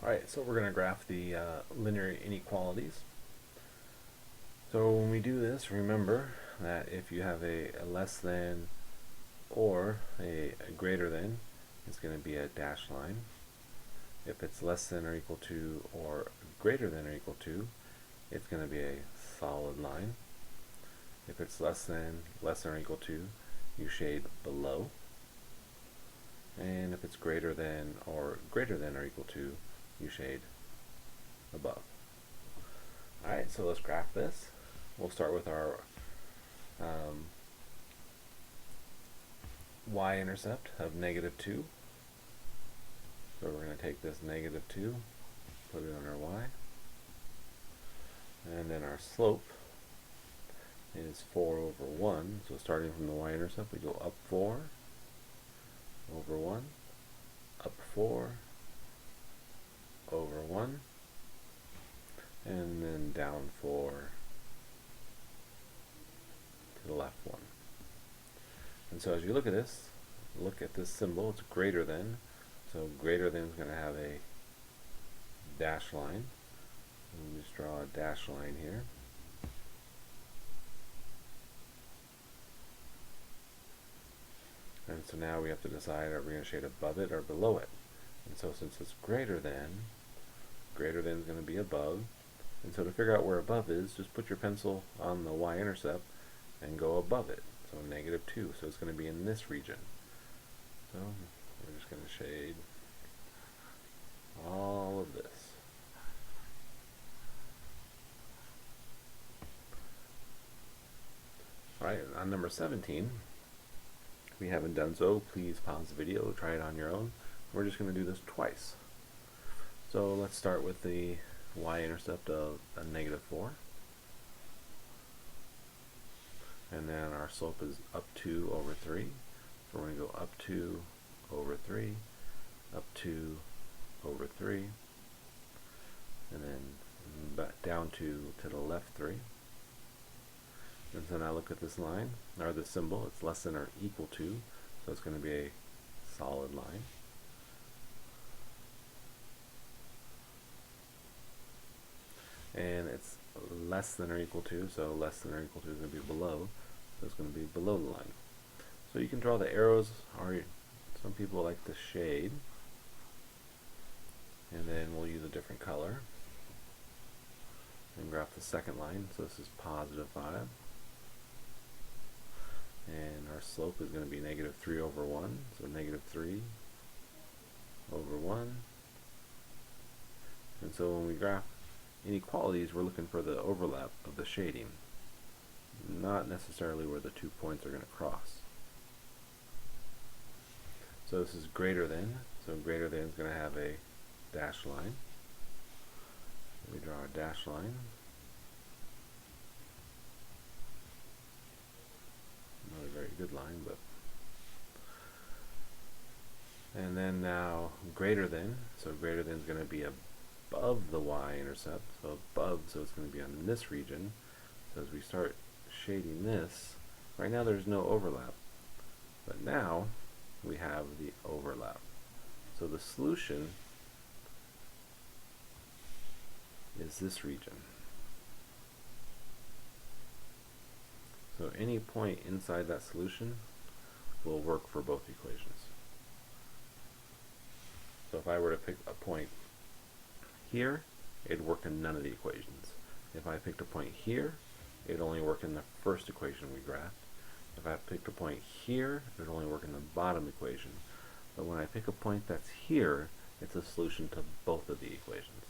Alright, so we're going to graph the linear inequalities. So when we do this, remember that if you have a less than or a greater than, it's going to be a dashed line. If it's less than or equal to or greater than or equal to, it's going to be a solid line. If it's less than or equal to, you shade below. And if it's greater than or equal to, you shade above. Alright, so let's graph this. We'll start with our y-intercept of -2. So we're going to take this -2, put it on our y. And then our slope is 4 over 1. So starting from the y-intercept, we go up 4, over 1, up 4, over 1, and then down 4 to the left 1. And so as you look at this symbol, it's greater than. So greater than is going to have a dashed line. We'll just draw a dashed line here. And so now we have to decide, are we going to shade above it or below it? And so since it's greater than is going to be above. And so to figure out where above is, just put your pencil on the y-intercept and go above it. So -2, so it's going to be in this region. So we're just going to shade all of this. Alright, on number 17, if we haven't done so, please pause the video, try it on your own. We're just going to do this twice. So let's start with the y-intercept of a -4. And then our slope is up 2 over 3. So we're going to go up 2 over 3, up 2 over 3, and then back down 2 to the left 3. And so now look at this line, or this symbol, it's less than or equal to, so it's going to be a solid line. And it's less than or equal to, so less than or equal to is going to be below, so it's going to be below the line. So you can draw the arrows, or some people like to shade, and then we'll use a different color and graph the second line. So this is +5, and our slope is going to be -3 over 1, so -3 over 1. And so when we graph inequalities, we're looking for the overlap of the shading, not necessarily where the 2 points are going to cross. So this is greater than, so greater than is going to have a dashed line. We draw a dashed line. Not a very good line, but. And then now greater than, so greater than is going to be above the y-intercept, so above, so it's going to be on this region. So as we start shading this, right now there's no overlap, but now we have the overlap. So the solution is this region. So any point inside that solution will work for both equations. So if I were to pick a point here, it'd work in none of the equations. If I picked a point here, it'd only work in the first equation we graphed. If I picked a point here, it would only work in the bottom equation. But when I pick a point that's here, it's a solution to both of the equations.